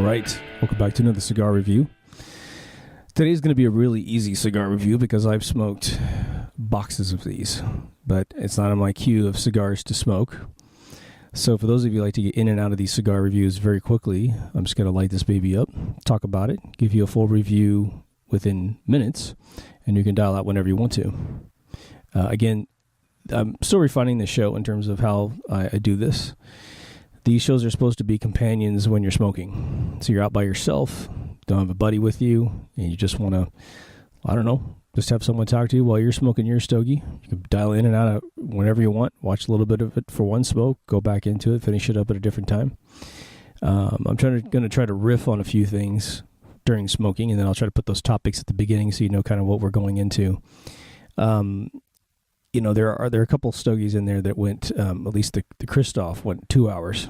right, welcome back to another cigar review. Today's going to be a really easy cigar review because I've smoked boxes of these, but it's not on my queue of cigars to smoke. So for those of you who like to get in and out of these cigar reviews very quickly, I'm just going to light this baby up, talk about it, give you a full review within minutes, and you can dial out whenever you want to. Again, I'm still refining the show in terms of how I do this. These shows are supposed to be companions when you're smoking. So you're out by yourself, don't have a buddy with you, and you just want to, I don't know, just have someone talk to you while you're smoking your stogie. You can dial in and out of whenever you want, watch a little bit of it for one smoke, go back into it, finish it up at a different time. I'm going to try to riff on a few things during smoking, and then I'll try to put those topics at the beginning so you know kind of what we're going into. You know, there are a couple stogies in there that went, at least the Christoph went 2 hours,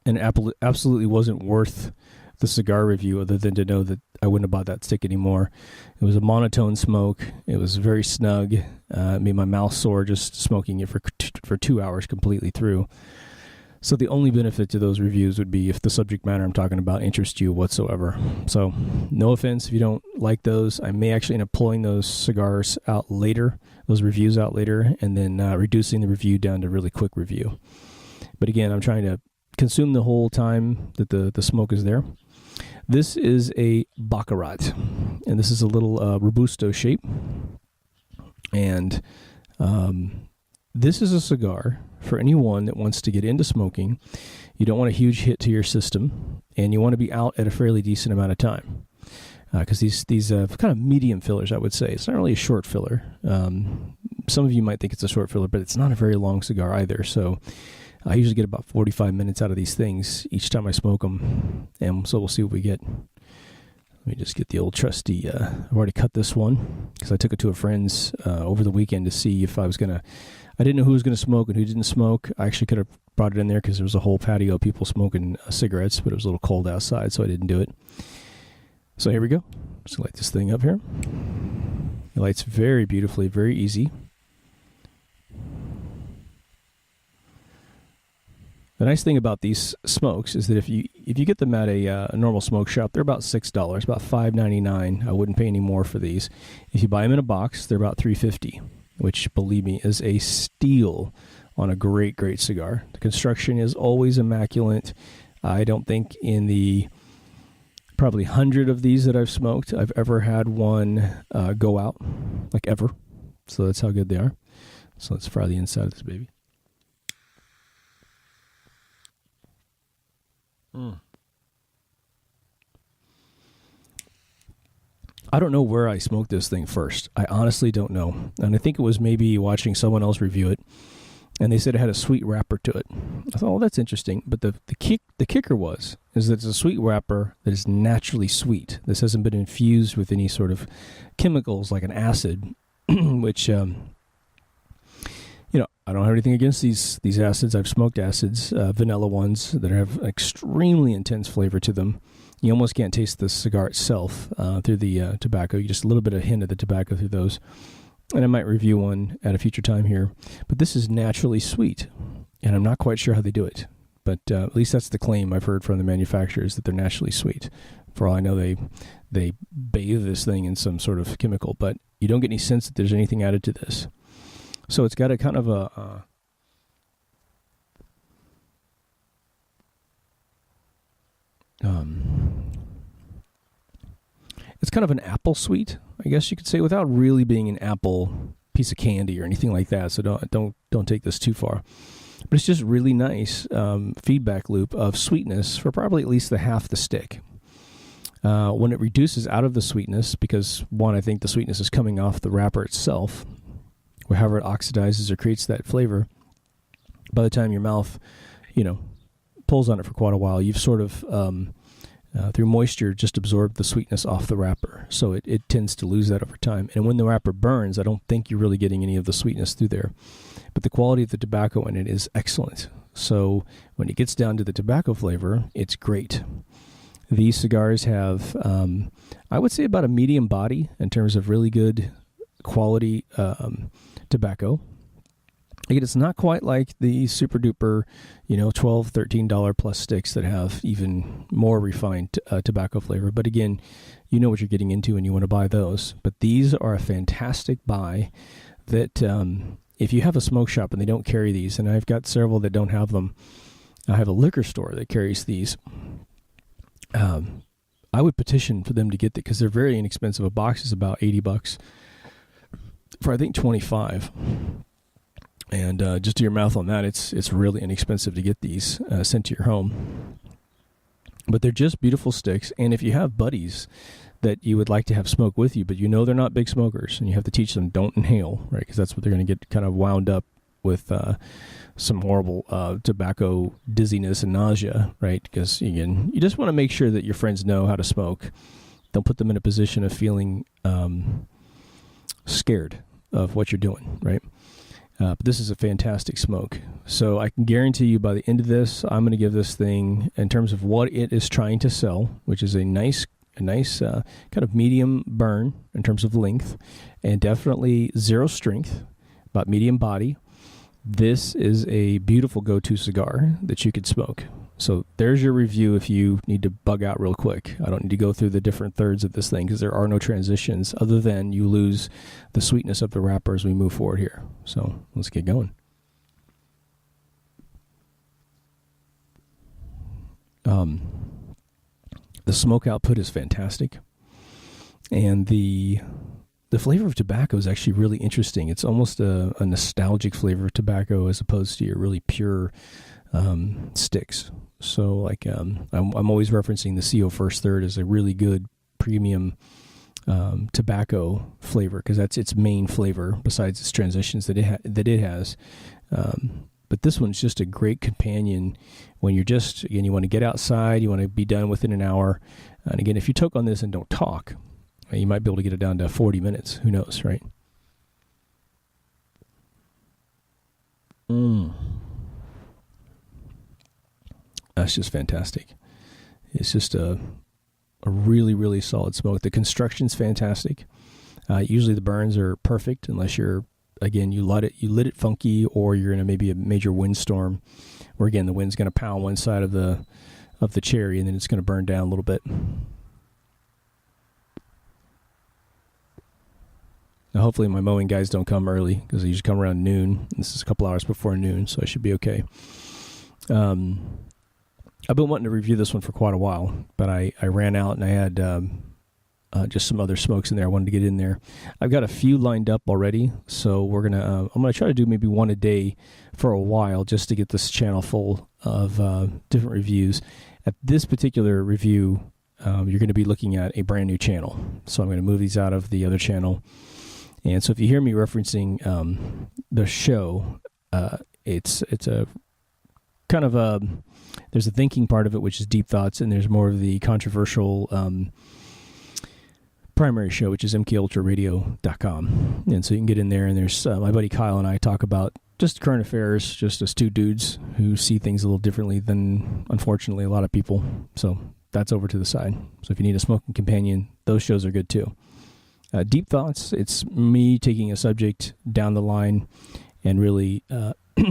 and absolutely wasn't worth the cigar review other than to know that I wouldn't have bought that stick anymore. It was a monotone smoke. It was very snug. It made my mouth sore just smoking it for 2 hours completely through. So the only benefit to those reviews would be if the subject matter I'm talking about interests you whatsoever. So no offense if you don't like those. I may actually end up pulling those cigars out later, those reviews out later, and then reducing the review down to really quick review. But again, I'm trying to consume the whole time that the smoke is there. This is a Baccarat, and this is a little Robusto shape. And this is a cigar for anyone that wants to get into smoking. You don't want a huge hit to your system, and you want to be out at a fairly decent amount of time. Because these kind of medium fillers, I would say. It's not really a short filler. Some of you might think it's a short filler, but it's not a very long cigar either. So I usually get about 45 minutes out of these things each time I smoke them. And so we'll see what we get. Let me just get the old trusty. I've already cut this one because I took it to a friend's over the weekend to see if I was going to. I didn't know who was going to smoke and who didn't smoke. I actually could have brought it in there because there was a whole patio of people smoking cigarettes, but it was a little cold outside, so I didn't do it. So here we go. Just light this thing up here. It lights very beautifully, very easy. The nice thing about these smokes is that if you get them at a normal smoke shop, they're about $6, about $5.99. I wouldn't pay any more for these. If you buy them in a box, they're about $3.50, which, believe me, is a steal on a great, great cigar. The construction is always immaculate. I don't think in the probably 100 of these that I've smoked, I've ever had one go out, like ever. So that's how good they are. So let's fry the inside of this baby. I don't know where I smoked this thing first. I honestly don't know. And I think it was maybe watching someone else review it, and they said it had a sweet wrapper to it. I thought, oh, that's interesting. But the kicker is that it's a sweet wrapper that is naturally sweet. This hasn't been infused with any sort of chemicals like an acid, which, I don't have anything against these acids. I've smoked acids, vanilla ones that have extremely intense flavor to them. You almost can't taste the cigar itself through the tobacco. You just a little bit of hint of the tobacco through those. And I might review one at a future time here. But this is naturally sweet, and I'm not quite sure how they do it. But at least that's the claim I've heard from the manufacturers, that they're naturally sweet. For all I know, they bathe this thing in some sort of chemical, but you don't get any sense that there's anything added to this. So it's got a kind of a it's kind of an apple sweet, I guess you could say, without really being an apple piece of candy or anything like that. So don't take this too far. But it's just really nice feedback loop of sweetness for probably at least the half the stick. When it reduces out of the sweetness, because one, I think the sweetness is coming off the wrapper itself, or however it oxidizes or creates that flavor, by the time your mouth, pulls on it for quite a while, you've sort of, through moisture, just absorbed the sweetness off the wrapper. So it tends to lose that over time. And when the wrapper burns, I don't think you're really getting any of the sweetness through there. But the quality of the tobacco in it is excellent. So when it gets down to the tobacco flavor, it's great. These cigars have, I would say, about a medium body in terms of really good quality tobacco. Again, it's not quite like the super duper, $12, $13 plus sticks that have even more refined tobacco flavor. But again, you know what you're getting into and you want to buy those. But these are a fantastic buy that if you have a smoke shop and they don't carry these, and I've got several that don't have them, I have a liquor store that carries these. I would petition for them to get it because they're very inexpensive. A box is about $80 for, I think, 25. And just do your mouth on that. It's really inexpensive to get these sent to your home. But they're just beautiful sticks. And if you have buddies that you would like to have smoke with you, but they're not big smokers, and you have to teach them don't inhale, right? Because that's what they're going to get kind of wound up with some horrible tobacco dizziness and nausea, right? Because, again, you just want to make sure that your friends know how to smoke. Don't put them in a position of feeling scared of what you're doing, right? But this is a fantastic smoke. So I can guarantee you by the end of this, I'm going to give this thing, in terms of what it is trying to sell, which is a nice kind of medium burn in terms of length, and definitely zero strength, about medium body. This is a beautiful go-to cigar that you could smoke. So there's your review if you need to bug out real quick. I don't need to go through the different thirds of this thing because there are no transitions other than you lose the sweetness of the wrapper as we move forward here. So let's get going. The smoke output is fantastic. And the flavor of tobacco is actually really interesting. It's almost a nostalgic flavor of tobacco as opposed to your really pure sticks. So like I'm always referencing the CO First Third as a really good premium tobacco flavor because that's its main flavor besides its transitions that it has. But this one's just a great companion when you're just, again, you want to get outside, you want to be done within an hour. And again, if you toke on this and don't talk, you might be able to get it down to 40 minutes. Who knows, right? That's just fantastic. It's just a really, really solid smoke. The construction's fantastic. Usually the burns are perfect unless you're, again, you lit it funky, or you're in maybe a major windstorm where, again, the wind's going to pound one side of the cherry and then it's going to burn down a little bit. Now, hopefully my mowing guys don't come early because they usually come around noon. This is a couple hours before noon, so I should be okay. I've been wanting to review this one for quite a while, but I ran out and I had just some other smokes in there I wanted to get in there. I've got a few lined up already, so I'm gonna try to do maybe one a day for a while just to get this channel full of different reviews. At this particular review, you're going to be looking at a brand new channel, so I'm going to move these out of the other channel. And so if you hear me referencing the show, it's a kind of there's a thinking part of it, which is deep thoughts, and there's more of the controversial primary show, which is mkultraradio.com. And so you can get in there, and there's my buddy Kyle and I talk about just current affairs, just as two dudes who see things a little differently than, unfortunately, a lot of people. So that's over to the side. So if you need a smoking companion, those shows are good too. Deep Thoughts, it's me taking a subject down the line and really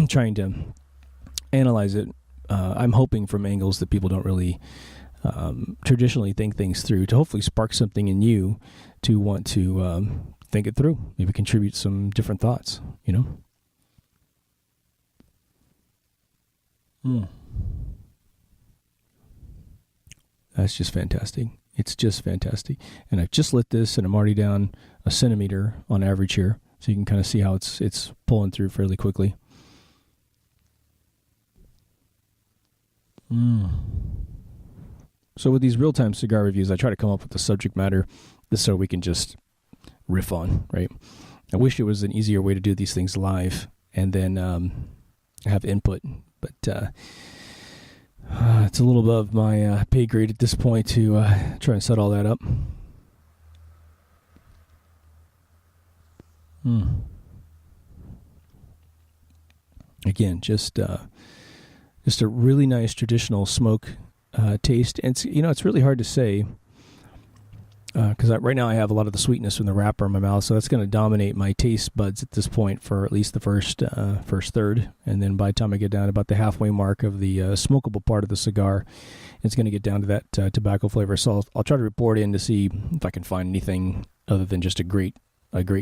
trying to analyze it. I'm hoping from angles that people don't really traditionally think things through, to hopefully spark something in you to want to think it through, maybe contribute some different thoughts, That's just fantastic. It's just fantastic. And I've just lit this, and I'm already down a centimeter on average here, so you can kind of see how it's pulling through fairly quickly. So with these real-time cigar reviews, I try to come up with the subject matter so we can just riff on, right? I wish it was an easier way to do these things live and then have input, but it's a little above my pay grade at this point to try and set all that up. Again, just a really nice traditional smoke taste. And it's really hard to say because right now I have a lot of the sweetness from the wrapper in my mouth, so that's going to dominate my taste buds at this point for at least the first third, and then by the time I get down about the halfway mark of the smokable part of the cigar, it's going to get down to that tobacco flavor. So I'll try to report in to see if I can find anything other than just a great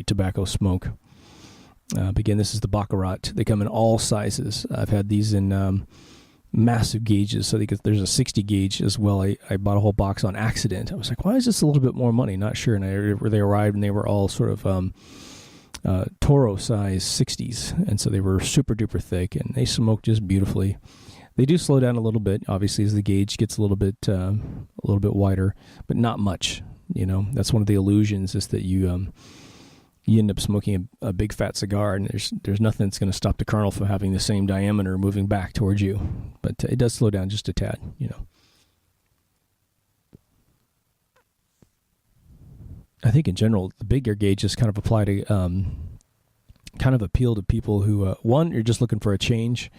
tobacco smoke. But again, this is the Baccarat. They come in all sizes. I've had these in massive gauges. So there's a 60 gauge as well. I bought a whole box on accident. I was like, why is this a little bit more money? Not sure. And they arrived and they were all sort of Toro size 60s. And so they were super duper thick and they smoke just beautifully. They do slow down a little bit, obviously, as the gauge gets a little bit wider, but not much. That's one of the illusions, is that you end up smoking a big fat cigar, and there's nothing that's going to stop the kernel from having the same diameter moving back towards you. But it does slow down just a tad. I think in general, the bigger gauges kind of apply to kind of appeal to people who one, you're just looking for a change.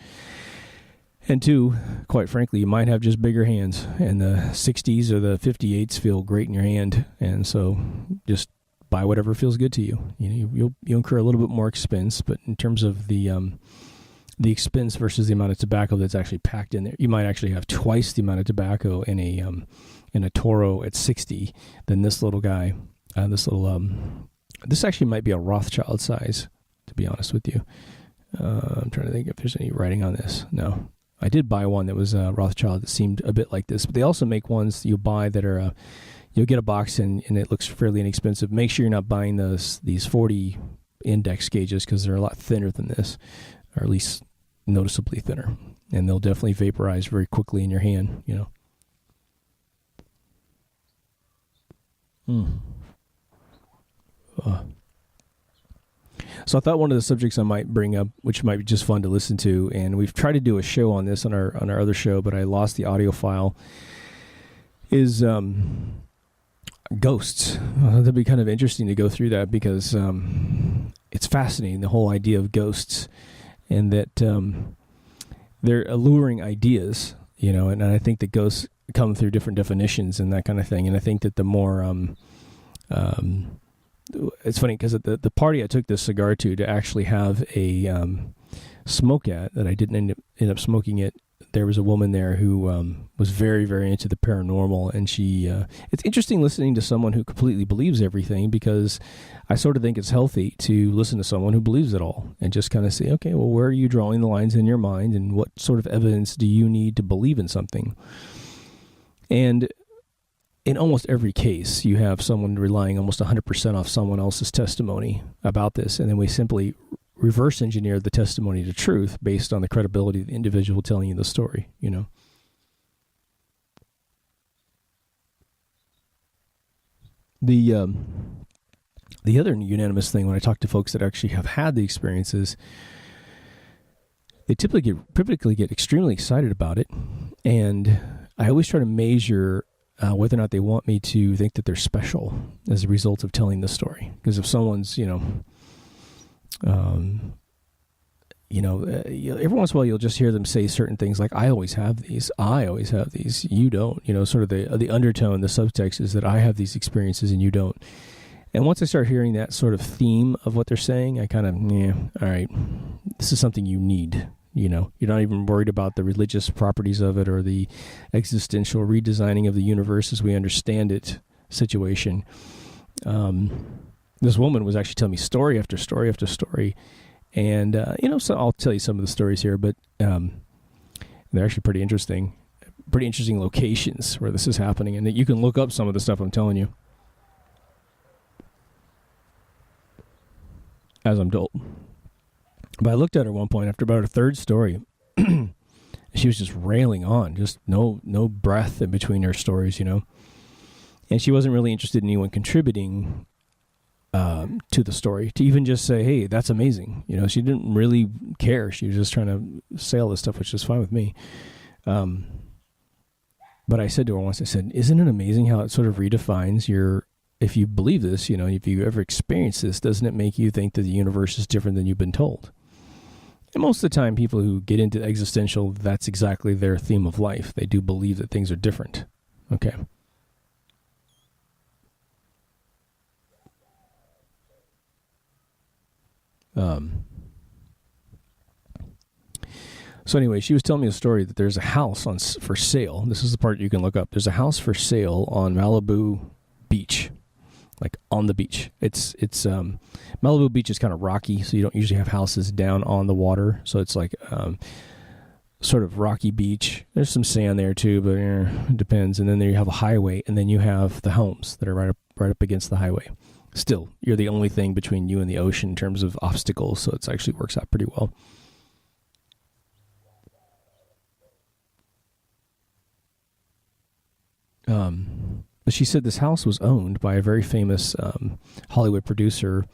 And two, quite frankly, you might have just bigger hands, and the 60s or the 58s feel great in your hand, and so just buy whatever feels good to you. You'll incur a little bit more expense, but in terms of the expense versus the amount of tobacco that's actually packed in there, you might actually have twice the amount of tobacco in a Toro at 60 than this little guy. This actually might be a Rothschild size, to be honest with you. I'm trying to think if there's any writing on this. No. I did buy one that was Rothschild that seemed a bit like this, but they also make ones you buy that are, you'll get a box and it looks fairly inexpensive. Make sure you're not buying these 40 index gauges, because they're a lot thinner than this, or at least noticeably thinner, and they'll definitely vaporize very quickly in your hand. So I thought one of the subjects I might bring up, which might be just fun to listen to, and we've tried to do a show on this on our other show, but I lost the audio file, is ghosts. That'd be kind of interesting to go through that, because it's fascinating, the whole idea of ghosts, and that they're alluring ideas, and I think that ghosts come through different definitions and that kind of thing. And I think that the more it's funny, because at the party I took this cigar to actually have a smoke at, that I didn't end up smoking it, there was a woman there who was very, very into the paranormal, and she it's interesting listening to someone who completely believes everything, because I sort of think it's healthy to listen to someone who believes it all and just kind of say, okay, well, where are you drawing the lines in your mind, and what sort of evidence do you need to believe in something? And in almost every case, you have someone relying almost 100% off someone else's testimony about this, and then we simply reverse engineer the testimony to truth based on the credibility of the individual telling you the story, The other unanimous thing when I talk to folks that actually have had the experiences, they typically get extremely excited about it, and I always try to measure whether or not they want me to think that they're special as a result of telling the story. Because if someone's, every once in a while you'll just hear them say certain things like, I always have these, you don't, sort of the undertone, the subtext is that I have these experiences and you don't. And once I start hearing that sort of theme of what they're saying, I kind of, all right, this is something you need. You're not even worried about the religious properties of it or the existential redesigning of the universe as we understand it situation. This woman was actually telling me story after story after story. And, so I'll tell you some of the stories here, but they're actually pretty interesting locations where this is happening. And you can look up some of the stuff I'm telling you as I'm told. But I looked at her at one point after about her third story. She was just railing on, just no breath in between her stories, And she wasn't really interested in anyone contributing to the story, to even just say, hey, that's amazing. She didn't really care. She was just trying to say all this stuff, which is fine with me. But I said to her once, I said, isn't it amazing how it sort of redefines if you believe this, if you ever experience this, doesn't it make you think that the universe is different than you've been told? And most of the time, people who get into existential, that's exactly their theme of life. They do believe that things are different. Okay. So anyway, she was telling me a story that there's a house for sale. This is the part you can look up. There's a house for sale on Malibu Beach, like on the beach. It's Malibu Beach is kind of rocky, so you don't usually have houses down on the water. So it's like sort of rocky beach. There's some sand there too, but it depends. And then there you have a highway, and then you have the homes that are right up against the highway. Still, you're the only thing between you and the ocean in terms of obstacles, so it actually works out pretty well. But she said this house was owned by a very famous Hollywood producer,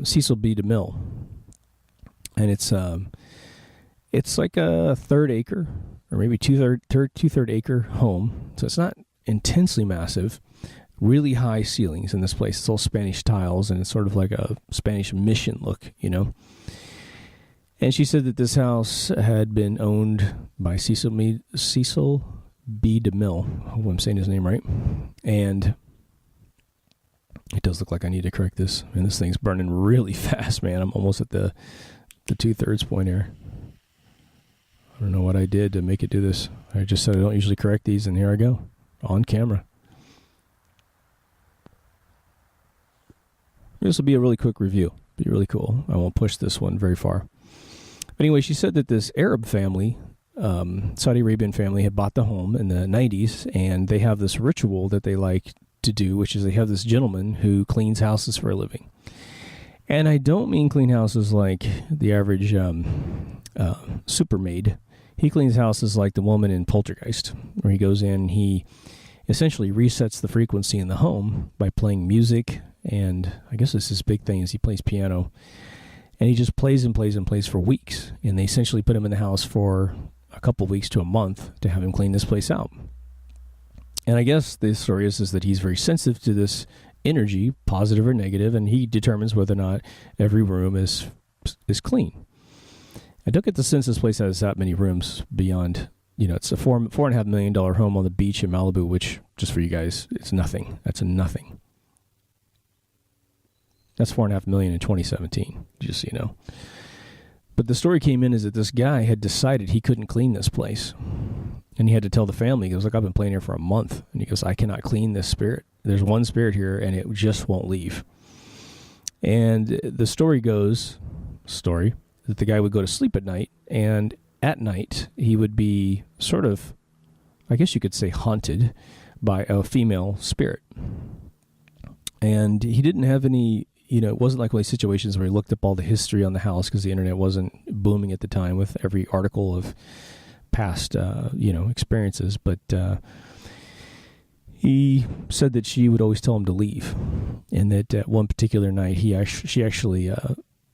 Cecil B. DeMille, and it's like a third acre or maybe two-third acre home, so it's not intensely massive. Really high ceilings in this place. It's all Spanish tiles, and it's sort of like a Spanish mission look, you know. And she said that this house had been owned by Cecil B. DeMille. I hope I'm saying his name right. And it does look like I need to correct this. And this thing's burning really fast, man. I'm almost at the 2/3 point here. I don't know what I did to make it do this. I just said I don't usually correct these, and here I go. On camera. This will be a really quick review. Be really cool. I won't push this one very far. But anyway, she said that this Arab family, Saudi Arabian family, had bought the home in the 90s, and they have this ritual that they like to do, which is they have this gentleman who cleans houses for a living. And I don't mean clean houses like the average super maid. He cleans houses like the woman in Poltergeist, where he goes in and he essentially resets the frequency in the home by playing music. And I guess this is his big thing is he plays piano. And he just plays and plays and plays for weeks. And they essentially put him in the house for a couple of weeks to a month to have him clean this place out. And I guess the story is that he's very sensitive to this energy, positive or negative, and he determines whether or not every room is clean. I don't get the sense this place has that many rooms beyond, you know, it's a $4.5 million home on the beach in Malibu, which, just for you guys, it's nothing. That's a nothing. That's $4.5 million in 2017, just so you know. But the story came in is that this guy had decided he couldn't clean this place. And he had to tell the family, he goes, look, I've been playing here for a month. And he goes, I cannot clean this spirit. There's one spirit here, and it just won't leave. And the story goes, that the guy would go to sleep at night, and at night he would be sort of, I guess you could say, haunted by a female spirit. And he didn't have any, you know, it wasn't like one of these situations where he looked up all the history on the house because the internet wasn't booming at the time with every article of past, experiences. But he said that she would always tell him to leave, and that one particular night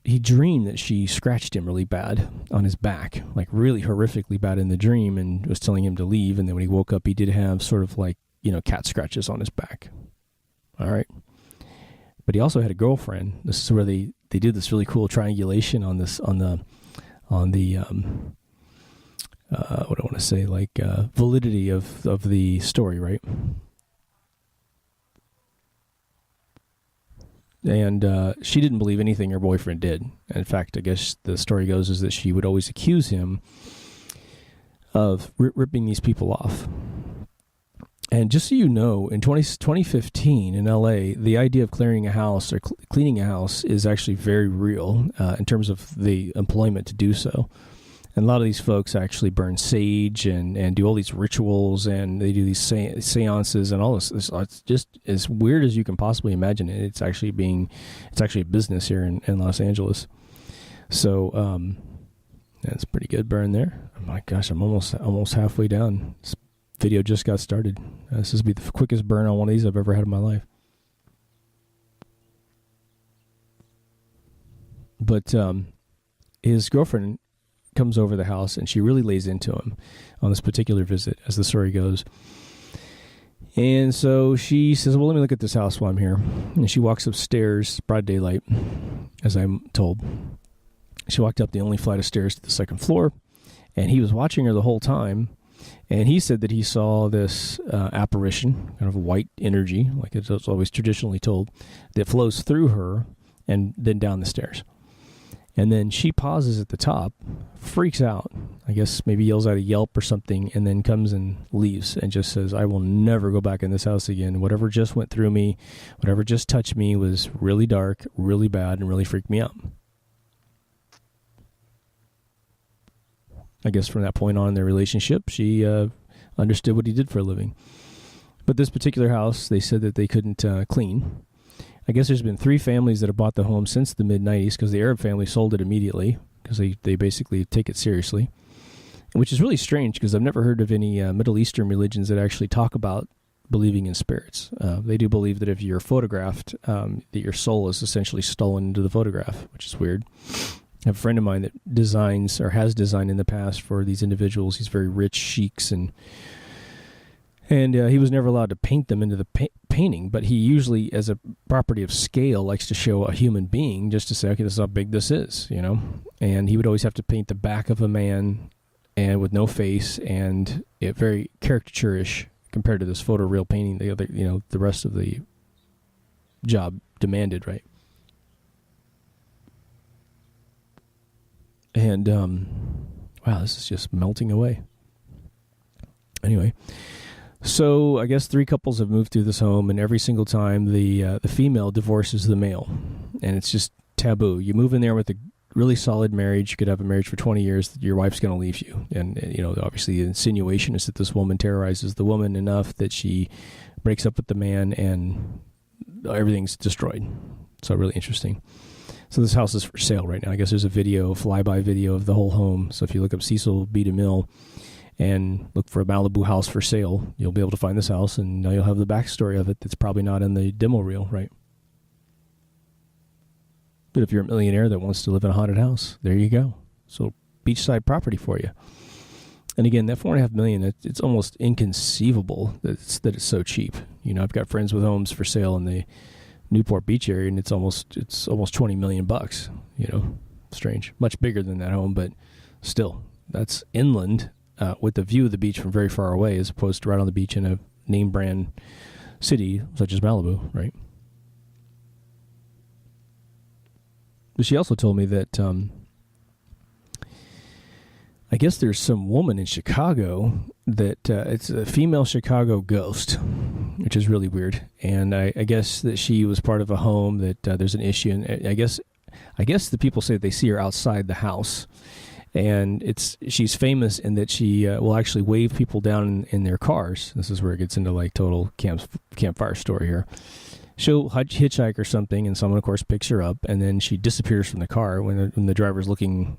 he dreamed that she scratched him really bad on his back, like really horrifically bad in the dream, and was telling him to leave. And then when he woke up, he did have sort of like, cat scratches on his back. All right. But he also had a girlfriend. This is where they did this really cool triangulation on the what I want to say, validity of the story, right? And she didn't believe anything her boyfriend did. In fact, I guess the story goes is that she would always accuse him of ripping these people off. And just so you know, in 2015 in LA, the idea of clearing a house or cleaning a house is actually very real in terms of the employment to do so. And a lot of these folks actually burn sage and do all these rituals, and they do these seances and all this. It's just as weird as you can possibly imagine it. It's actually a business here in Los Angeles. So that's a pretty good burn there. Oh my gosh, I'm almost halfway down. This video just got started. This will be the quickest burn on one of these I've ever had in my life. But his girlfriend comes over the house, and she really lays into him on this particular visit, as the story goes. And so she says, well, let me look at this house while I'm here. And she walks upstairs, broad daylight, as I'm told. She walked up the only flight of stairs to the second floor, and he was watching her the whole time. And he said that he saw this apparition, kind of a white energy, like it's always traditionally told, that flows through her and then down the stairs. And then she pauses at the top, freaks out, I guess maybe yells out a yelp or something, and then comes and leaves and just says, I will never go back in this house again. Whatever just went through me, whatever just touched me was really dark, really bad, and really freaked me out. I guess from that point on in their relationship, she understood what he did for a living. But this particular house, they said that they couldn't clean. I guess there's been 3 families that have bought the home since the mid-'90s because the Arab family sold it immediately because they basically take it seriously, which is really strange because I've never heard of any Middle Eastern religions that actually talk about believing in spirits. They do believe that if you're photographed, that your soul is essentially stolen into the photograph, which is weird. I have a friend of mine that designs or has designed in the past for these individuals. He's very rich sheiks and he was never allowed to paint them into the painting, but he usually, as a property of scale, likes to show a human being just to say, okay, this is how big this is, And he would always have to paint the back of a man and with no face and very caricature-ish compared to this photoreal painting the rest of the job demanded, right? And, wow, this is just melting away. Anyway. So I guess 3 couples have moved through this home, and every single time the female divorces the male, and it's just taboo. You move in there with a really solid marriage. You could have a marriage for 20 years. Your wife's going to leave you, and obviously the insinuation is that this woman terrorizes the woman enough that she breaks up with the man, and everything's destroyed. So really interesting. So this house is for sale right now. I guess there's a flyby video of the whole home. So if you look up Cecil B. DeMille and look for a Malibu house for sale, you'll be able to find this house, and now you'll have the backstory of it that's probably not in the demo reel, right? But if you're a millionaire that wants to live in a haunted house, there you go. So beachside property for you. And again, that $4.5 million, it's almost inconceivable that it's so cheap. I've got friends with homes for sale in the Newport Beach area, and it's almost $20 million bucks. Strange. Much bigger than that home, but still, that's inland. With the view of the beach from very far away, as opposed to right on the beach in a name brand city such as Malibu, right? But she also told me that I guess there's some woman in Chicago that it's a female Chicago ghost, which is really weird. And I guess that she was part of a home that there's an issue, and I guess the people say that they see her outside the house. And she's famous in that she will actually wave people down in their cars. This is where it gets into like total campfire story here. She'll hitchhike or something, and someone, of course, picks her up, and then she disappears from the car when the driver's looking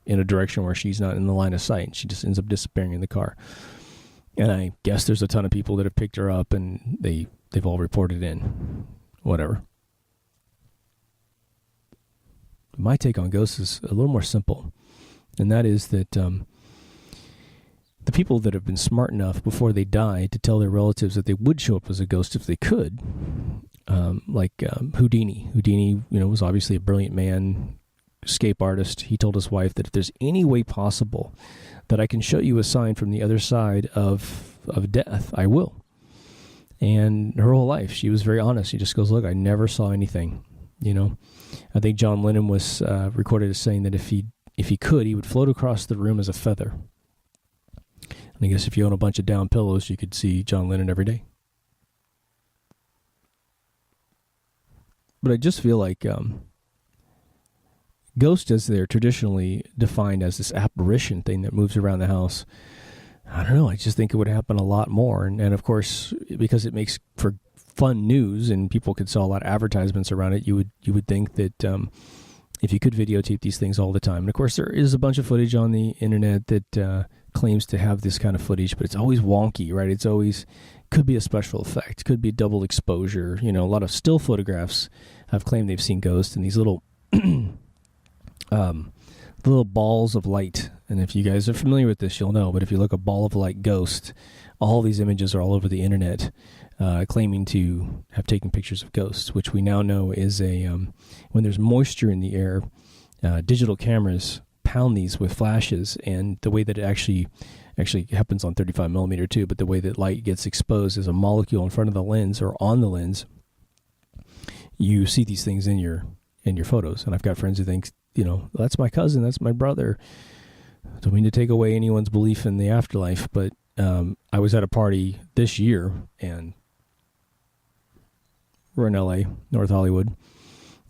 in a direction where she's not in the line of sight. She just ends up disappearing in the car. And I guess there's a ton of people that have picked her up, and they've all reported in. Whatever. My take on ghosts is a little more simple. And that is that the people that have been smart enough before they die to tell their relatives that they would show up as a ghost if they could, like Houdini. Houdini, was obviously a brilliant man, escape artist. He told his wife that if there's any way possible that I can show you a sign from the other side of death, I will. And her whole life, she was very honest. She just goes, look, I never saw anything, I think John Lennon was recorded as saying that if he could, he would float across the room as a feather. And I guess if you own a bunch of down pillows, you could see John Lennon every day. But I just feel like ghost, as they're traditionally defined as this apparition thing that moves around the house, I don't know, I just think it would happen a lot more. And of course, because it makes for fun news and people could sell a lot of advertisements around it, you would think that if you could videotape these things all the time. And of course, there is a bunch of footage on the internet that claims to have this kind of footage, but it's always wonky, right? It's always, could be a special effect, could be double exposure. A lot of still photographs have claimed they've seen ghosts, and these little little balls of light. And if you guys are familiar with this, you'll know, but if you look a ball of light ghost, all these images are all over the internet, claiming to have taken pictures of ghosts, which we now know is when there's moisture in the air, digital cameras pound these with flashes, and the way that it actually happens on 35 millimeter too, but the way that light gets exposed as a molecule in front of the lens or on the lens, you see these things in your in your photos. And I've got friends who think, that's my cousin, that's my brother. Don't mean to take away anyone's belief in the afterlife, but I was at a party this year, and we're in LA, North Hollywood,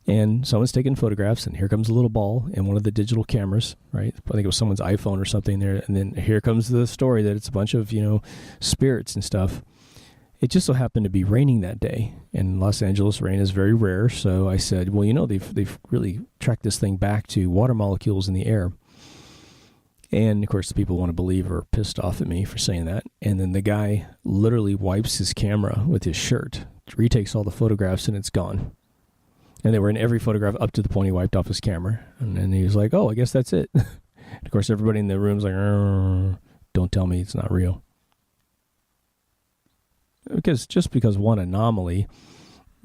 and someone's taking photographs, and here comes a little ball in one of the digital cameras, right? I think it was someone's iPhone or something there, and then here comes the story that it's a bunch of, spirits and stuff. It just so happened to be raining that day. In Los Angeles, rain is very rare, so I said, well, they've really tracked this thing back to water molecules in the air. And, of course, the people want to believe are pissed off at me for saying that. And then the guy literally wipes his camera with his shirt, retakes all the photographs, and it's gone. And they were in every photograph up to the point he wiped off his camera. And then he was like, oh, I guess that's it. Of course, everybody in the room's like, don't tell me it's not real. Just because one anomaly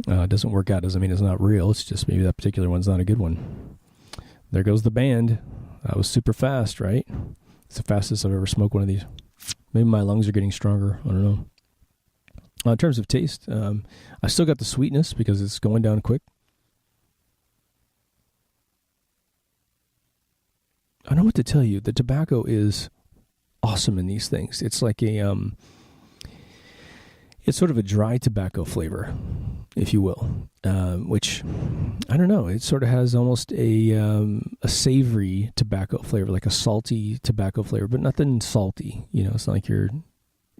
doesn't work out doesn't mean it's not real. It's just maybe that particular one's not a good one. There goes the band. That was super fast, right? It's the fastest I've ever smoked one of these. Maybe my lungs are getting stronger. I don't know. In terms of taste, I still got the sweetness because it's going down quick. I don't know what to tell you. The tobacco is awesome in these things. It's like it's sort of a dry tobacco flavor, if you will, which, I don't know, it sort of has almost a savory tobacco flavor, like a salty tobacco flavor, but nothing salty. It's not like you're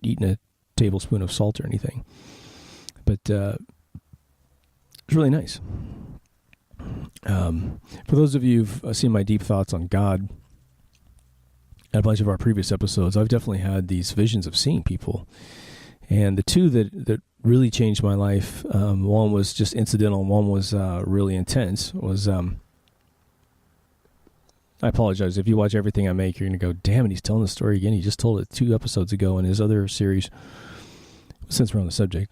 eating a tablespoon of salt or anything. But it's really nice. For those of you who've seen my deep thoughts on God at a bunch of our previous episodes, I've definitely had these visions of seeing people. And the two that really changed my life, one was just incidental and one was really intense, was, I apologize. If you watch everything I make, you're going to go, damn it, he's telling the story again. He just told it 2 episodes ago in his other series, since we're on the subject.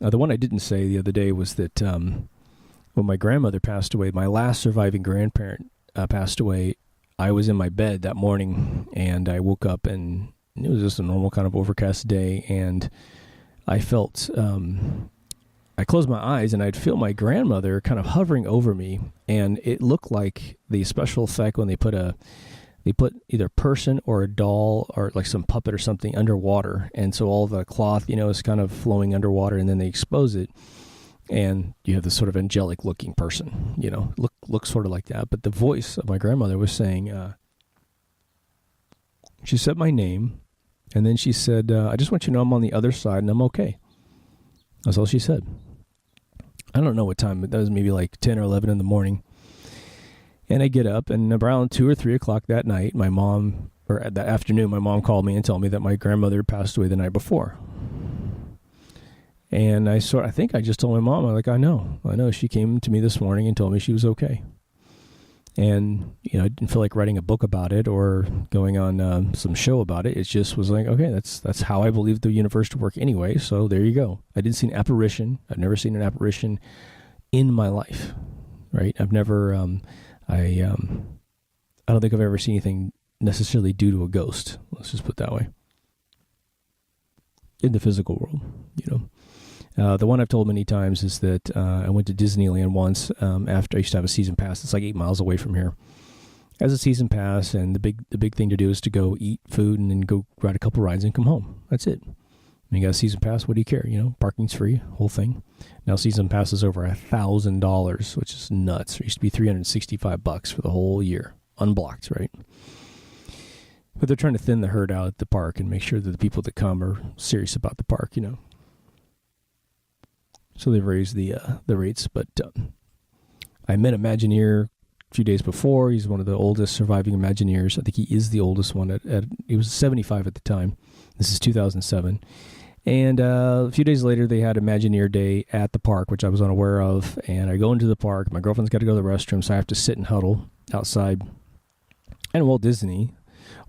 The one I didn't say the other day was that when my grandmother passed away, my last surviving grandparent passed away, I was in my bed that morning, and I woke up, and it was just a normal kind of overcast day, and I felt, I closed my eyes, and I'd feel my grandmother kind of hovering over me, and it looked like the special effect when they put either a person or a doll or like some puppet or something underwater, and so all the cloth, is kind of flowing underwater, and then they expose it, and you have this sort of angelic looking person, look sort of like that. But the voice of my grandmother was saying, she said my name, and then she said, I just want you to know I'm on the other side and I'm okay. That's all she said. I don't know what time, but that was maybe like 10 or 11 in the morning. And I get up, and around 2 or 3 o'clock that night, that afternoon, my mom called me and told me that my grandmother passed away the night before. And I think I just told my mom, I know. She came to me this morning and told me she was okay. And, I didn't feel like writing a book about it or going on some show about it. It just was like, okay, that's how I believe the universe to work anyway. So there you go. I didn't see an apparition. I've never seen an apparition in my life, right? I've never, I don't think I've ever seen anything necessarily due to a ghost. Let's just put it that way. In the physical world, The one I've told many times is that I went to Disneyland once after I used to have a season pass. It's like 8 miles away from here. As a season pass, and the big thing to do is to go eat food and then go ride a couple rides and come home. That's it. When you got a season pass, what do you care? Parking's free, whole thing. Now season pass is over $1,000, which is nuts. It used to be $365 for the whole year, unblocked, right? But they're trying to thin the herd out at the park and make sure that the people that come are serious about the park, So they've raised the rates. But I met Imagineer a few days before. He's one of the oldest surviving Imagineers. I think he is the oldest one. He was 75 at the time. This is 2007. And a few days later, they had Imagineer Day at the park, which I was unaware of. And I go into the park. My girlfriend's got to go to the restroom, so I have to sit and huddle outside. And Walt Disney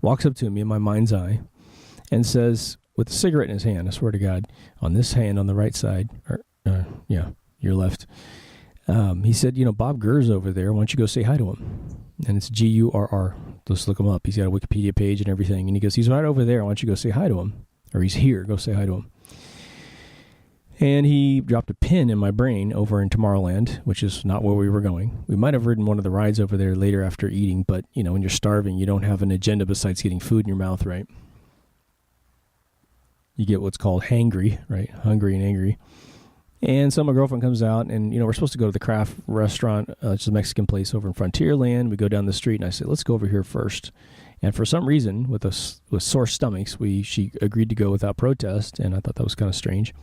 walks up to me in my mind's eye and says, with a cigarette in his hand, I swear to God, on this hand on the right side, your left, he said, Bob Gurr's over there. Why don't you go say hi to him? And it's Gurr. Let's look him up. He's got a Wikipedia page and everything. And he goes, he's right over there. Why don't you go say hi to him? Or he's here. Go say hi to him. And he dropped a pin in my brain over in Tomorrowland, which is not where we were going. We might have ridden one of the rides over there later after eating, but, when you're starving, you don't have an agenda besides getting food in your mouth, right? You get what's called hangry, right? Hungry and angry. And so my girlfriend comes out, and, we're supposed to go to the craft restaurant, which is a Mexican place over in Frontierland. We go down the street, and I said, let's go over here first. And for some reason, with sore stomachs, she agreed to go without protest, and I thought that was kind of strange.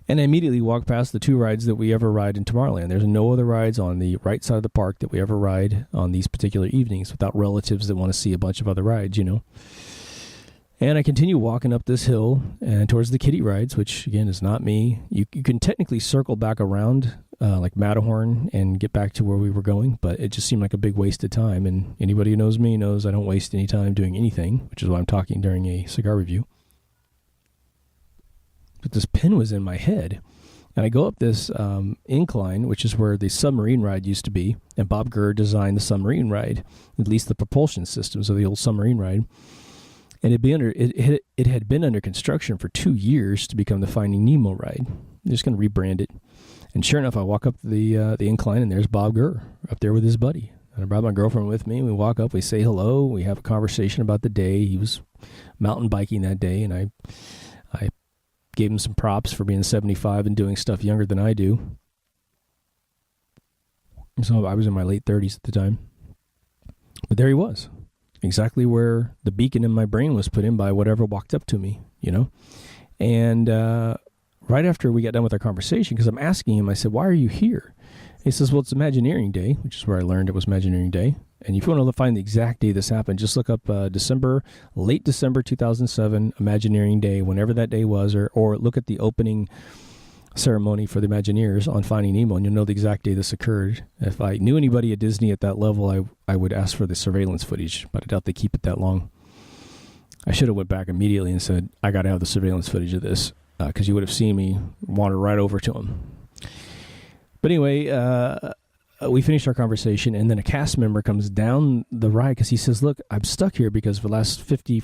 And I immediately walked past the 2 rides that we ever ride in Tomorrowland. There's no other rides on the right side of the park that we ever ride on these particular evenings without relatives that want to see a bunch of other rides, And I continue walking up this hill and towards the kiddie rides, which, again, is not me. You can technically circle back around like Matterhorn and get back to where we were going, but it just seemed like a big waste of time. And anybody who knows me knows I don't waste any time doing anything, which is why I'm talking during a cigar review. But this pin was in my head. And I go up this incline, which is where the submarine ride used to be. And Bob Gurr designed the submarine ride, at least the propulsion systems of the old submarine ride. And it had been under construction for 2 years to become the Finding Nemo ride. They're just going to rebrand it. And sure enough, I walk up the incline, and there's Bob Gurr up there with his buddy. And I brought my girlfriend with me. We walk up, we say hello, we have a conversation about the day. He was mountain biking that day, and I gave him some props for being 75 and doing stuff younger than I do. So I was in my late 30s at the time. But there he was. Exactly where the beacon in my brain was put in by whatever walked up to me, And right after we got done with our conversation, because I'm asking him, I said, why are you here? He says, well, it's Imagineering Day, which is where I learned it was Imagineering Day. And if you want to find the exact day this happened, just look up late December 2007, Imagineering Day, whenever that day was, or look at the opening ceremony for the Imagineers on Finding Nemo, and you'll know the exact day this occurred. If I knew anybody at Disney at that level, I would ask for the surveillance footage, but I doubt they keep it that long. I should have went back immediately and said, I got to have the surveillance footage of this, because you would have seen me wander right over to him. But anyway, we finished our conversation, and then a cast member comes down the ride because he says, look, I'm stuck here because for the last 50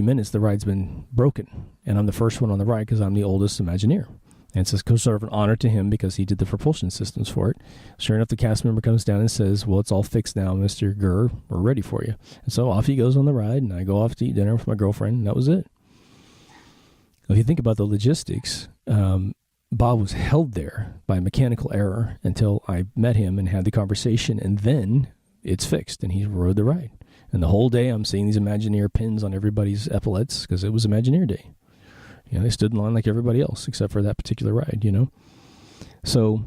minutes, the ride's been broken. And I'm the first one on the ride because I'm the oldest Imagineer. And it's sort of an honor to him because he did the propulsion systems for it. Sure enough, the cast member comes down and says, well, it's all fixed now, Mr. Gurr. We're ready for you. And so off he goes on the ride, and I go off to eat dinner with my girlfriend, and that was it. If you think about the logistics, Bob was held there by mechanical error until I met him and had the conversation, and then it's fixed, and he rode the ride. And the whole day I'm seeing these Imagineer pins on everybody's epaulets because it was Imagineer Day. They stood in line like everybody else except for that particular ride, So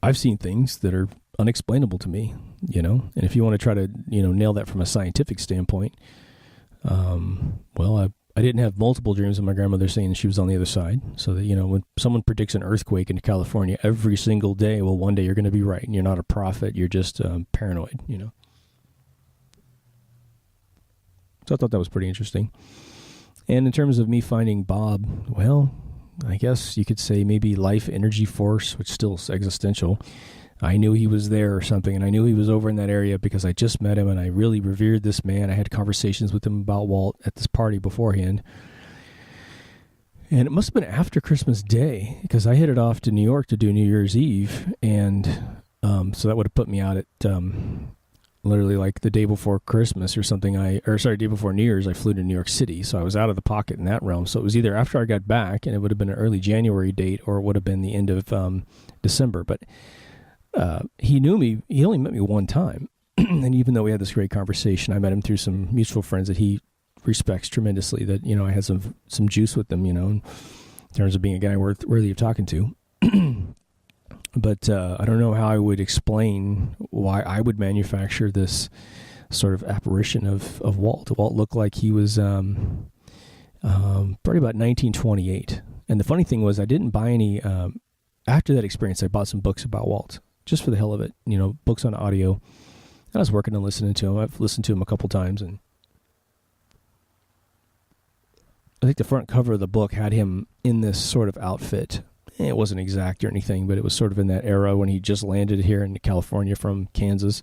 I've seen things that are unexplainable to me, And if you want to try to, nail that from a scientific standpoint, well, I didn't have multiple dreams of my grandmother saying she was on the other side. So that, when someone predicts an earthquake in California every single day, well, one day you're going to be right. And you're not a prophet. You're just paranoid, So I thought that was pretty interesting. And in terms of me finding Bob, well, I guess you could say maybe life, energy, force, which still is existential. I knew he was there or something, and I knew he was over in that area because I just met him, and I really revered this man. I had conversations with him about Walt at this party beforehand. And it must have been after Christmas Day because I headed off to New York to do New Year's Eve, and so that would have put me out at literally like the day before Christmas or something. Day before New Year's, I flew to New York City, so I was out of the pocket in that realm. So it was either after I got back, and it would have been an early January date, or it would have been the end of December. But he knew me. He only met me one time, and even though we had this great conversation, I met him through some mutual friends that he respects tremendously. That I had some juice with them, in terms of being a guy worthy of talking to. But I don't know how I would explain why I would manufacture this sort of apparition of Walt. Walt looked like he was probably about 1928. And the funny thing was I didn't buy any, after that experience, I bought some books about Walt, just for the hell of it, books on audio. And I was working and listening to him. I've listened to him a couple times. And I think the front cover of the book had him in this sort of outfit. It wasn't exact or anything, but it was sort of in that era when he just landed here in California from Kansas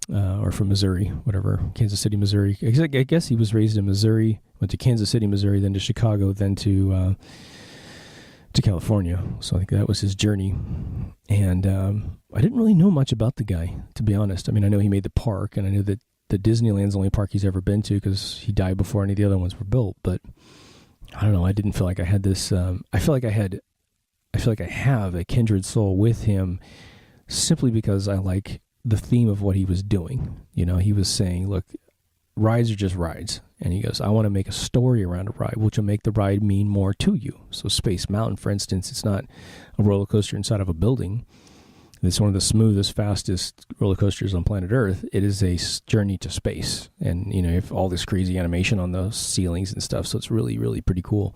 or from Missouri, whatever, Kansas City, Missouri. I guess he was raised in Missouri, went to Kansas City, Missouri, then to Chicago, then to to California. So I think that was his journey. And I didn't really know much about the guy, to be honest. I mean, I know he made the park, and I knew that the Disneyland's the only park he's ever been to because he died before any of the other ones were built. But I don't know. I didn't feel like I had this. I feel like I have a kindred soul with him simply because I like the theme of what he was doing. You know, he was saying, look, rides are just rides. And he goes, I want to make a story around a ride, which will make the ride mean more to you. So Space Mountain, for instance, it's not a roller coaster inside of a building. It's one of the smoothest, fastest roller coasters on planet Earth. It is a journey to space. And, you know, you have all this crazy animation on the ceilings and stuff. So it's really, really pretty cool.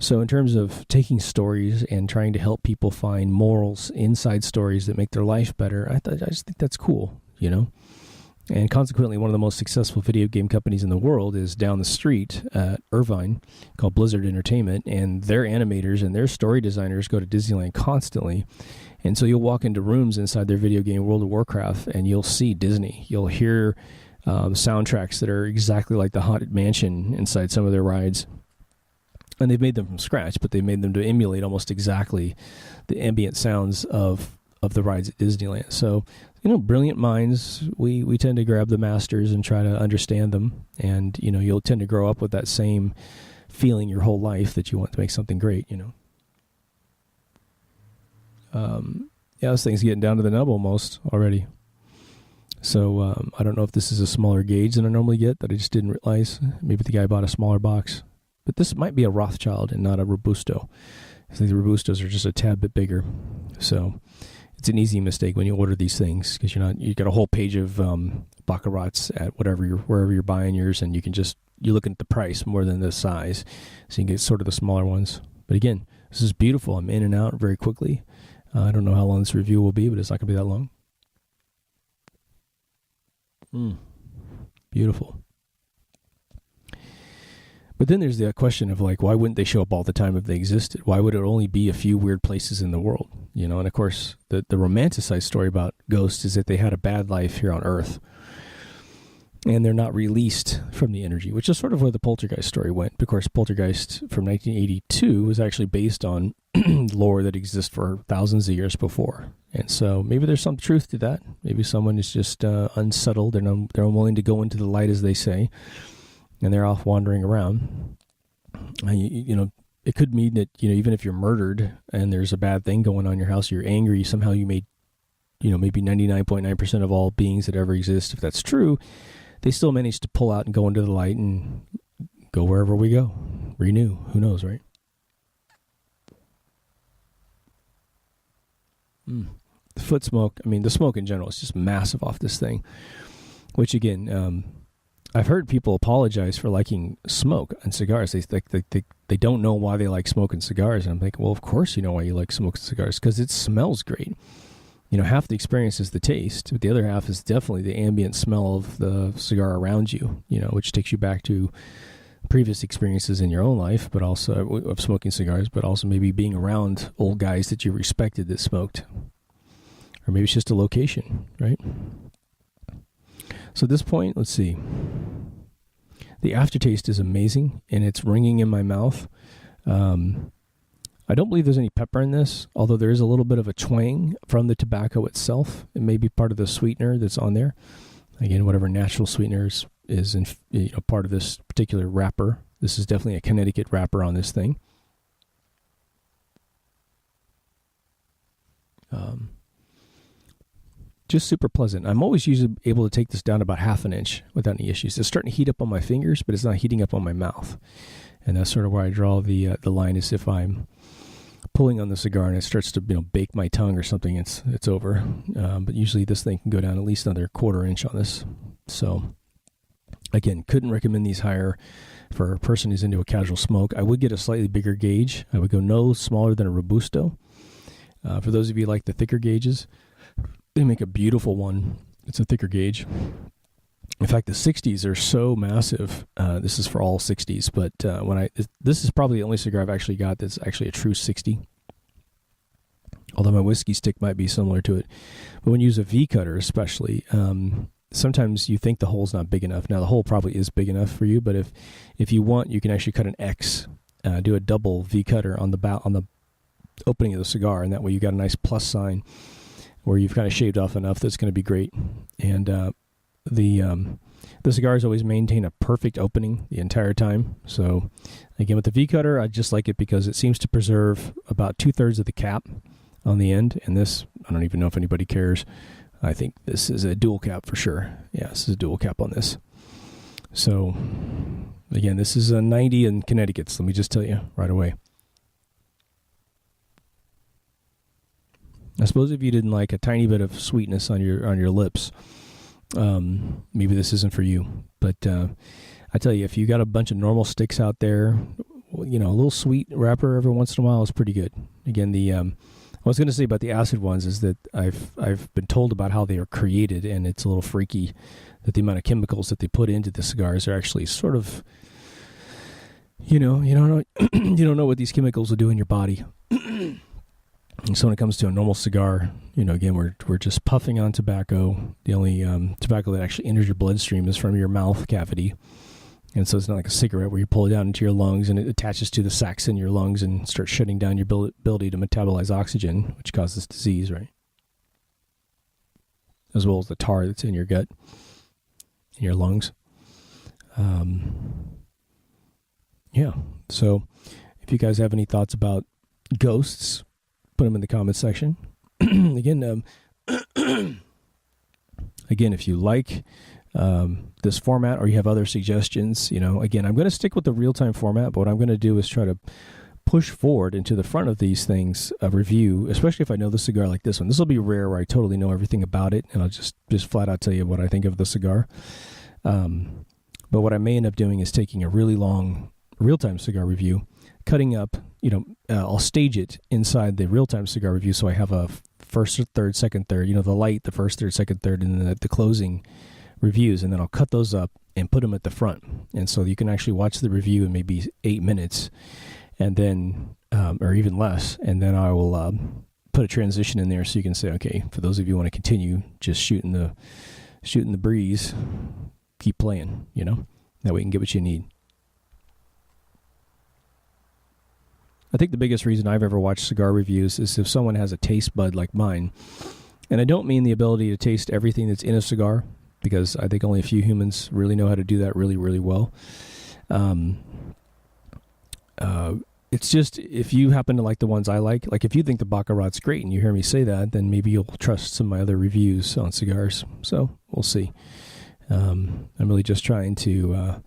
So in terms of taking stories and trying to help people find morals inside stories that make their life better, I just think that's cool, you know? And consequently, one of the most successful video game companies in the world is down the street at Irvine, called Blizzard Entertainment, and their animators and their story designers go to Disneyland constantly. And so you'll walk into rooms inside their video game World of Warcraft, and you'll see Disney. You'll hear soundtracks that are exactly like the Haunted Mansion inside some of their rides. And they've made them from scratch, but they made them to emulate almost exactly the ambient sounds of the rides at Disneyland. So, you know, brilliant minds, we tend to grab the masters and try to understand them. And, you know, you'll tend to grow up with that same feeling your whole life that you want to make something great, you know. Yeah, this thing's getting down to the nub almost already. So I don't know if this is a smaller gauge than I normally get that I just didn't realize. Maybe the guy bought a smaller box. But this might be a Rothschild and not a Robusto. I think the Robustos are just a tad bit bigger. So it's an easy mistake when you order these things because you got a whole page of Baccarats at wherever you're buying yours, and you're looking at the price more than the size. So you can get sort of the smaller ones. But again, this is beautiful. I'm in and out very quickly. I don't know how long this review will be, but it's not going to be that long. Beautiful. But then there's the question of, like, why wouldn't they show up all the time if they existed? Why would it only be a few weird places in the world? You know, and of course, the romanticized story about ghosts is that they had a bad life here on Earth. And they're not released from the energy, which is sort of where the Poltergeist story went. Of course, Poltergeist from 1982 was actually based on lore that exists for thousands of years before. And so maybe there's some truth to that. Maybe someone is just unsettled and they're unwilling to go into the light, as they say, and they're off wandering around. You know, it could mean that, you know, even if you're murdered and there's a bad thing going on in your house, you're angry, somehow you made, you know, maybe 99.9% of all beings that ever exist, if that's true, they still manage to pull out and go into the light and go wherever we go. Renew. Who knows, right? The foot smoke, I mean, the smoke in general is just massive off this thing, which again, I've heard people apologize for liking smoke and cigars. They don't know why they like smoke and cigars. And I'm thinking, well, of course you know why you like smoke and cigars, because it smells great. You know, half the experience is the taste, but the other half is definitely the ambient smell of the cigar around you, you know, which takes you back to previous experiences in your own life, but also of smoking cigars, but also maybe being around old guys that you respected that smoked. Or maybe it's just a location, right? So at this point, let's see. The aftertaste is amazing, and it's ringing in my mouth. I don't believe there's any pepper in this, although there is a little bit of a twang from the tobacco itself. It may be part of the sweetener that's on there. Again, whatever natural sweeteners is in, you know, part of this particular wrapper. This is definitely a Connecticut wrapper on this thing. Just super pleasant. I'm always usually able to take this down about half an inch without any issues. It's starting to heat up on my fingers, but it's not heating up on my mouth. And that's sort of where I draw the line, is if I'm pulling on the cigar and it starts to, you know, bake my tongue or something, it's over. But usually this thing can go down at least another quarter inch on this. So again, couldn't recommend these higher for a person who's into a casual smoke. I would get a slightly bigger gauge. I would go no smaller than a Robusto. For those of you who like the thicker gauges, they make a beautiful one. It's a thicker gauge. In fact, the 60s are so massive. This is for all 60s, but this is probably the only cigar I've actually got that's actually a true 60. Although my whiskey stick might be similar to it. But when you use a V cutter especially, sometimes you think the hole's not big enough. Now the hole probably is big enough for you, but if you want, you can actually cut an X, do a double V cutter on the opening of the cigar, and that way you got a nice plus sign where you've kind of shaved off enough that's going to be great. And the cigars always maintain a perfect opening the entire time. So again, with the V-cutter, I just like it because it seems to preserve about 2/3 of the cap on the end. And this, I don't even know if anybody cares. I think this is a dual cap for sure. Yeah, this is a dual cap on this. So again, this is a 90 in Connecticut. So let me just tell you right away. I suppose if you didn't like a tiny bit of sweetness on your lips, maybe this isn't for you. But I tell you, if you got a bunch of normal sticks out there, you know, a little sweet wrapper every once in a while is pretty good. Again, I was going to say about the acid ones is that I've been told about how they are created, and it's a little freaky that the amount of chemicals that they put into the cigars are actually sort of, you don't know what these chemicals will do in your body. And so when it comes to a normal cigar, again, we're just puffing on tobacco. The only tobacco that actually enters your bloodstream is from your mouth cavity. And so it's not like a cigarette where you pull it down into your lungs and it attaches to the sacs in your lungs and starts shutting down your ability to metabolize oxygen, which causes disease, right? As well as the tar that's in your gut, in your lungs. Yeah. So if you guys have any thoughts about ghosts, put them in the comments section. Again, if you like this format or you have other suggestions, again, I'm going to stick with the real-time format, but what I'm going to do is try to push forward into the front of these things, a review, especially if I know the cigar like this one. This will be rare where I totally know everything about it, and I'll just flat out tell you what I think of the cigar. But what I may end up doing is taking a really long real-time cigar review, cutting up, I'll stage it inside the real-time cigar review, so I have a first, third, second, third, the light, the first, third, second, third, and the closing reviews, and then I'll cut those up and put them at the front. And so you can actually watch the review in maybe 8 minutes, and then, or even less, and then I will put a transition in there so you can say, okay, for those of you who want to continue just shooting the breeze, keep playing, that way you can get what you need. I think the biggest reason I've ever watched cigar reviews is if someone has a taste bud like mine. And I don't mean the ability to taste everything that's in a cigar, because I think only a few humans really know how to do that really, really well. It's just, if you happen to like the ones I like if you think the Baccarat's great and you hear me say that, then maybe you'll trust some of my other reviews on cigars. So we'll see. I'm really just trying to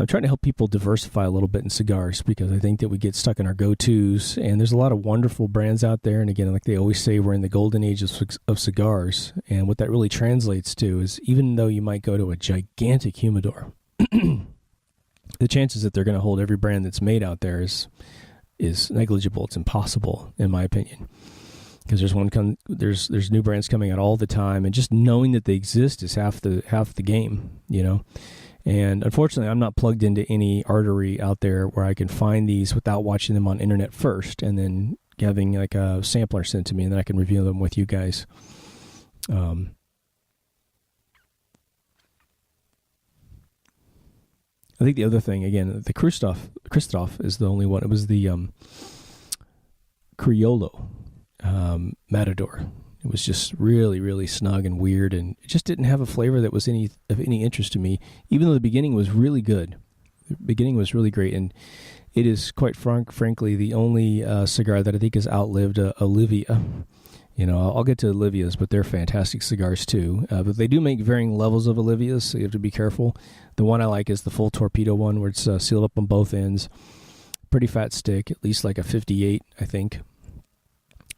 help people diversify a little bit in cigars, because I think that we get stuck in our go-tos, and there's a lot of wonderful brands out there. And again, like they always say, we're in the golden age of cigars. And what that really translates to is, even though you might go to a gigantic humidor, the chances that they're going to hold every brand that's made out there is negligible. It's impossible, in my opinion, because there's new brands coming out all the time, and just knowing that they exist is half the game, And unfortunately, I'm not plugged into any artery out there where I can find these without watching them on internet first, and then having like a sampler sent to me, and then I can review them with you guys. I think the other thing, again, the Christoph is the only one. It was the Criollo Matador. It was just really, really snug and weird, and it just didn't have a flavor that was of any interest to me, even though the beginning was really good. The beginning was really great, and it is, quite frankly, the only cigar that I think has outlived Olivia. I'll get to Olivias, but they're fantastic cigars too. But they do make varying levels of Olivias, so you have to be careful. The one I like is the full torpedo one, where it's sealed up on both ends. Pretty fat stick, at least like a 58, I think.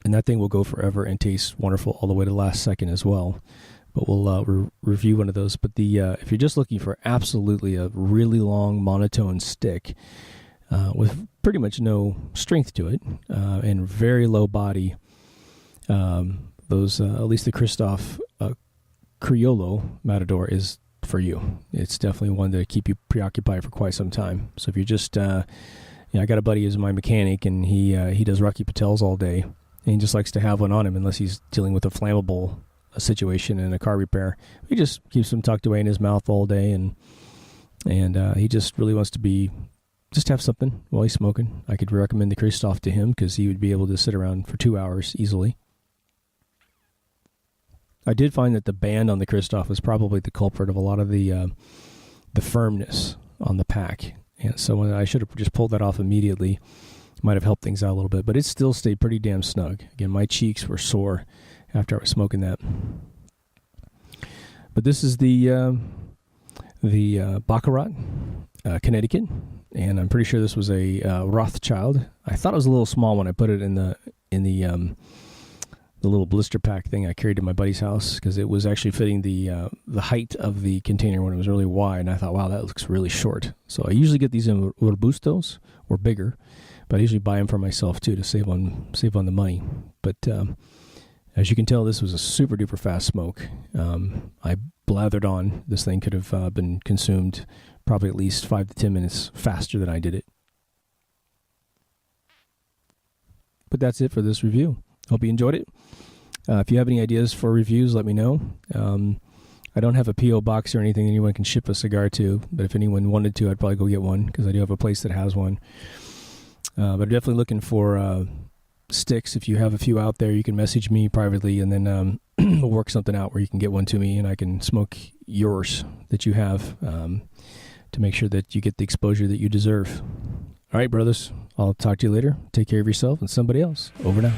And that thing will go forever and taste wonderful all the way to the last second as well. But we'll review one of those. But if you're just looking for absolutely a really long monotone stick with pretty much no strength to it and very low body, at least the Christoph Criollo Matador is for you. It's definitely one to keep you preoccupied for quite some time. So if you're just, I got a buddy who's my mechanic, and he does Rocky Patels all day. And he just likes to have one on him unless he's dealing with a flammable situation in a car repair. He just keeps them tucked away in his mouth all day, and he just really wants to be just have something while he's smoking. I could recommend the Christoph to him because he would be able to sit around for 2 hours easily. I did find that the band on the Christoph was probably the culprit of a lot of the firmness on the pack. And so when I should have just pulled that off immediately, might have helped things out a little bit. But it still stayed pretty damn snug. Again, my cheeks were sore after I was smoking that. But this is the Baccarat, Connecticut, and I'm pretty sure this was a Rothschild. I thought it was a little small when I put it in the little blister pack thing I carried to my buddy's house, because it was actually fitting the height of the container when it was really wide, and I thought, wow, that looks really short. So I usually get these in Robustos or bigger, but I usually buy them for myself too to save on the money. But as you can tell, this was a super duper fast smoke. I blathered on. This thing could have been consumed probably at least 5 to 10 minutes faster than I did it. But that's it for this review. Hope you enjoyed it. If you have any ideas for reviews, let me know. I don't have a P.O. box or anything anyone can ship a cigar to, but if anyone wanted to, I'd probably go get one, because I do have a place that has one. But I'm definitely looking for sticks. If you have a few out there, you can message me privately, and then we'll work something out where you can get one to me, and I can smoke yours that you have to make sure that you get the exposure that you deserve. All right, brothers. I'll talk to you later. Take care of yourself and somebody else. Over now.